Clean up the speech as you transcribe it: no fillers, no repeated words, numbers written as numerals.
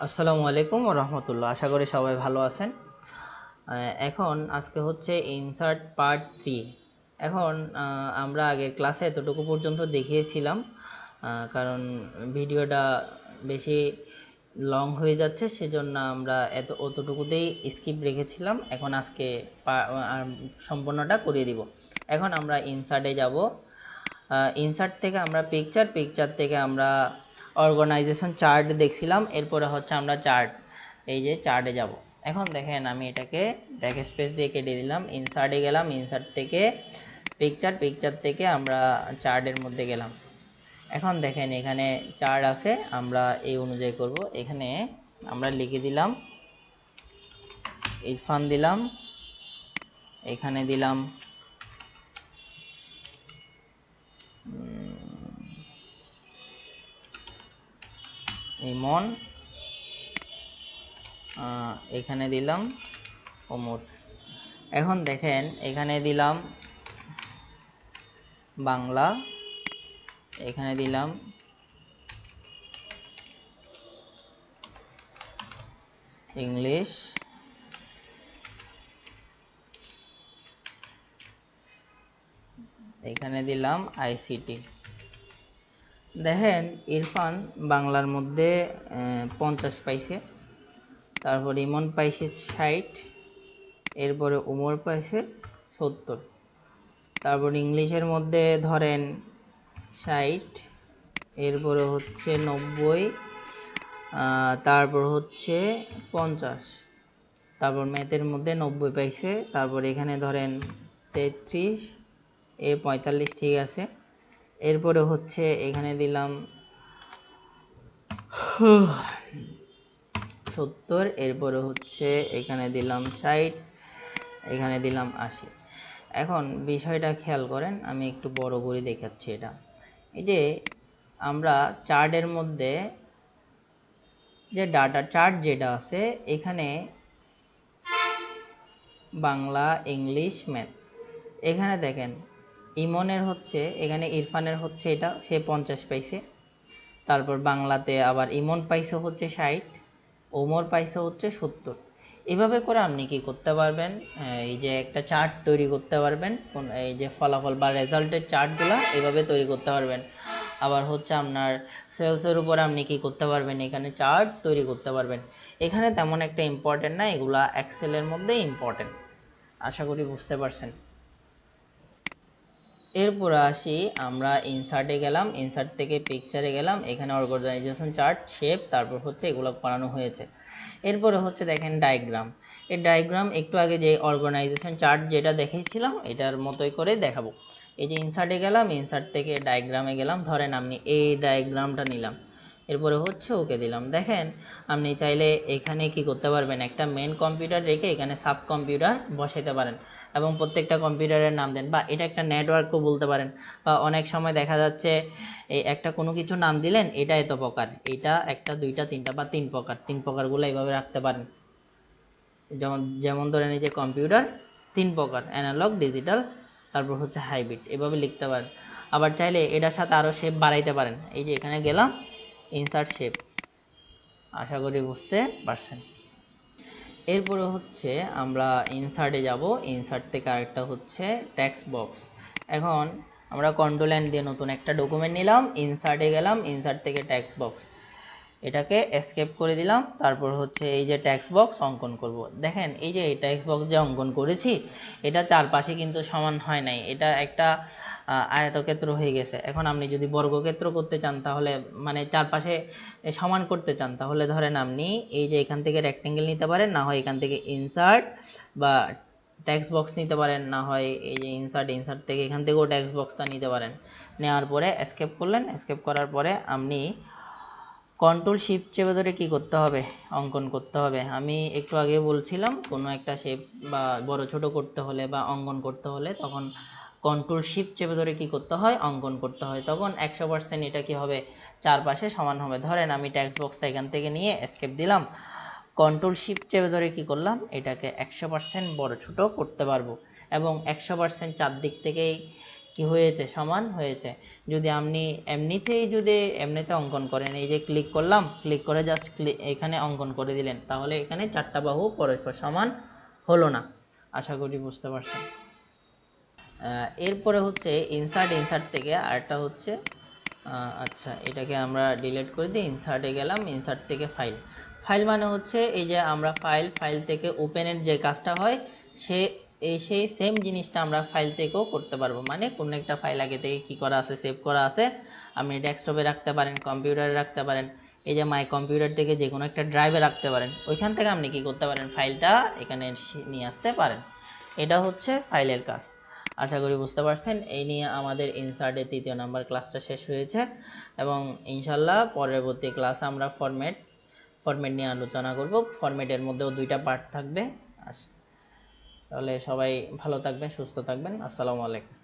আসসালামু আলাইকুম ওয়া রাহমাতুল্লাহ। আশা করি সবাই ভালো আছেন। এখন আজকে হচ্ছে ইনসার্ট পার্ট 3। এখন আমরা আগের ক্লাসে এতটুকু পর্যন্ত দেখিয়েছিলাম, কারণ ভিডিওটা বেশি লং হয়ে যাচ্ছে, সেজন্য আমরা অতটুকুতেই স্কিপ রেখেছিলাম। এখন আজকে সম্পূর্ণটা করিয়ে দিব। এখন আমরা ইনসার্টে যাব। ইনসার্ট থেকে আমরা পিকচার থেকে আমরা অর্গানাইজেশন চার্ট দেখছিলাম। এরপরে হচ্ছে আমরা এই যে চার্টে যাব। এখন দেখেন আমি এটাকে ব্যাক স্পেস দিয়ে কেটে দিলাম, ইনসার্টে গেলাম, ইনসার্ট থেকে পিকচার থেকে আমরা চার্টের মধ্যে গেলাম। এখন দেখেন এখানে চার্ট আছে, আমরা এই অনুযায়ী করব। এখানে আমরা লিখে দিলাম ইরফান, দিলাম এখানে, দিলাম ইমন, এখানে দিলাম ওমর। এখন দেখেন এখানে দিলাম বাংলা, এখানে দিলাম ইংলিশ, এখানে দিলাম আইসিটি। দেখেন ইরফান বাংলার মধ্যে 50 পাইছে, তারপর ইমন পাইছে 60, এরপরে উমর পাইছে 70, তারপর ইংলিশের মধ্যে ধরেন 60, এরপরে হচ্ছে 90, তারপর হচ্ছে 50, তারপর ম্যাথের মধ্যে 90 পাইছে, তারপর এখানে ধরেন 33, 45 ঠিক আছে। এরপরে হচ্ছে এখানে দিলাম 70, এরপরে হচ্ছে এখানে দিলাম 60, এখানে দিলাম 80। এখন বিষয়টা খেয়াল করেন, আমি একটু বড় করে দেখাচ্ছি। এটা এই যে আমরা চার্টের মধ্যে যে ডাটা চার্ট যেটা আছে, এখানে বাংলা, ইংলিশ, ম্যাথ, এখানে দেখেন ইমনের হচ্ছে, এখানে ইরফানের হচ্ছে এটা, সে 50 পাইছে। তারপর বাংলাতে আবার ইমন পাইছে হচ্ছে 60, ওমর পাইছে হচ্ছে 70। এভাবে করে আপনি কি করতে পারবেন, এই যে একটা চার্ট তৈরি করতে পারবেন। এই যে ফলাফল বা রেজাল্টের চার্টগুলো এভাবে তৈরি করতে পারবেন। আবার হচ্ছে আপনার সেলসের উপরে আপনি কি করতে পারবেন, এখানে চার্ট তৈরি করতে পারবেন। এখানে তেমন একটা ইম্পর্টেন্ট না, এগুলা এক্সেলের মধ্যে ইম্পর্টেন্ট। আশা করি বুঝতে পারছেন। এরপর আসি আমরা ইনসার্টে গেলাম, ইনসার্ট থেকে পিকচারে গেলাম, এখানে অর্গানাইজেশন চার্ট, শেপ, তারপর হচ্ছে এগুলো করানো হয়েছে। এরপরে হচ্ছে দেখেন ডায়াগ্রাম। এই ডায়াগ্রাম একটু আগে যে অর্গানাইজেশন চার্ট যেটা দেখেছিলাম এটার মতোই করে দেখাবো। এই যে ইনসার্টে গেলাম, ইনসার্ট থেকে ডায়াগ্রামে গেলাম, ধরেন আপনি এই ডায়াগ্রামটা নিলাম, এরপরে হচ্ছে ওকে দিলাম। দেখেন আপনি চাইলে এখানে কি করতে পারবেন, একটা মেন কম্পিউটার রেখে এখানে সাব কম্পিউটার বসাইতে পারেন এবং প্রত্যেকটা কম্পিউটারের নাম দেন, বা এটা একটা নেটওয়ার্কও বলতে পারেন। বা অনেক সময় দেখা যাচ্ছে এই একটা কোনো কিছু নাম দিলেন, এটা এত প্রকার, এটা একটা, দুইটা, তিনটা বা 3 প্রকার, 3 প্রকারগুলো এইভাবে রাখতে পারেন। যেমন যেমন ধরেন এই যে কম্পিউটার 3 প্রকার, অ্যানালগ, ডিজিটাল, তারপর হচ্ছে হাইব্রিড, এভাবে লিখতে পারেন। আবার চাইলে এটার সাথে আরও শেপ বাড়াইতে পারেন। এই যে এখানে গেলাম, ইনসার্ট শেপ। আশা করি বুঝতে পারছেন। এরপরে হচ্ছে আমরা ইনসার্টে যাব, ইনসার্ট থেকে আরেকটা হচ্ছে টেক্সট বক্স। এখন আমরা কন্ট্রোল এন দিয়ে নতুন একটা ডকুমেন্ট নিলাম, ইনসার্টে গেলাম, ইনসার্ট থেকে টেক্সট বক্স, এটাকে এসকেপ করে দিলাম। তারপর হচ্ছে এই যে টেক্সট বক্স অঙ্কন করব। দেখেন এই যে টেক্সট বক্স যে অঙ্কন করেছি, এটা চারপাশে কিন্তু সমান হয় নাই, এটা একটা আয়তক্ষেত্র হয়ে গেছে। এখন আপনি যদি বর্গক্ষেত্র করতে চান, তাহলে মানে চারপাশে সমান করতে চান, তাহলে ধরেন আপনি এই যে এখান থেকে রেক্টেঙ্গেল নিতে পারেন, না হয় এখান থেকে ইনসার্ট বা টেক্সট বক্স নিতে পারেন, না হয় এই যে ইনসার্ট থেকে এখান থেকেও টেক্সট বক্সটা নিতে পারেন। নেওয়ার পরে এসকেপ করলেন, এসকেপ করার পরে আপনি কন্ট্রোল শিফট চেপে ধরে কি করতে হবে, অঙ্কন করতে হবে। আমি একটু আগে বলছিলাম কোনো একটা শেপ বা বড় ছোট করতে হলে বা অঙ্কন করতে হলে তখন কন্ট্রোল শিফট চেপে ধরে কি করতে হয়, অঙ্কন করতে হয়। তখন 100% এটা কি হবে, চারপাশে সমান হবে। ধরেন আমি টেক্সট বক্সটা এখান থেকে নিয়ে এসকেপ দিলাম, কন্ট্রোল শিফট চেপে ধরে কি করলাম, এটাকে 100% বড় ছোট করতে পারবো এবং 100% চারদিক থেকেই কি কি হয়েছে, সমান হয়েছে। যদি আপনি এমনিতে অঙ্কন করেন, এই যে ক্লিক করলাম, ক্লিক করে জাস্ট এখানে অঙ্কন করে দিলেন, তাহলে এখানে চারটা বাহু পরস্পর সমান হলো না। আশা করি বুঝতে পারছেন। এরপরে হচ্ছে ইনসার্ট থেকে আরেকটা হচ্ছে আচ্ছা এটাকে আমরা ডিলিট করে দিই। ইনসার্টে গেলাম, ইনসার্ট থেকে ফাইল মানে হচ্ছে এই যে আমরা ফাইল থেকে ওপেনের যে কাজটা হয় সেই সেম জিনিসটা আমরা ফাইল থেকেও করতে পারবো। মানে কোনো একটা ফাইল আগে থেকে কি করা আছে, সেভ করা আছে, আপনি ডেস্কটপে রাখতে পারেন, কম্পিউটারে রাখতে পারেন, এই যে মাই কম্পিউটার থেকে যে কোনো একটা ড্রাইভে রাখতে পারেন, ওইখান থেকে আপনি কি করতে পারেন, ফাইলটা এখানে নিয়ে আসতে পারেন। এটা হচ্ছে ফাইলের কাজ। আশা করি বুঝতে পারছেন। এই নিয়ে আমাদের ইনসার্টের 3য় নাম্বার ক্লাসটা শেষ হয়েছে এবং ইনশাল্লাহ পরবর্তী ক্লাস আমরা ফরম্যাট নিয়ে আলোচনা করব। ফরম্যাটের মধ্যেও 2টা পার্ট থাকবে। তাহলে সবাই ভালো থাকবেন, সুস্থ থাকবেন। আসসালামু আলাইকুম।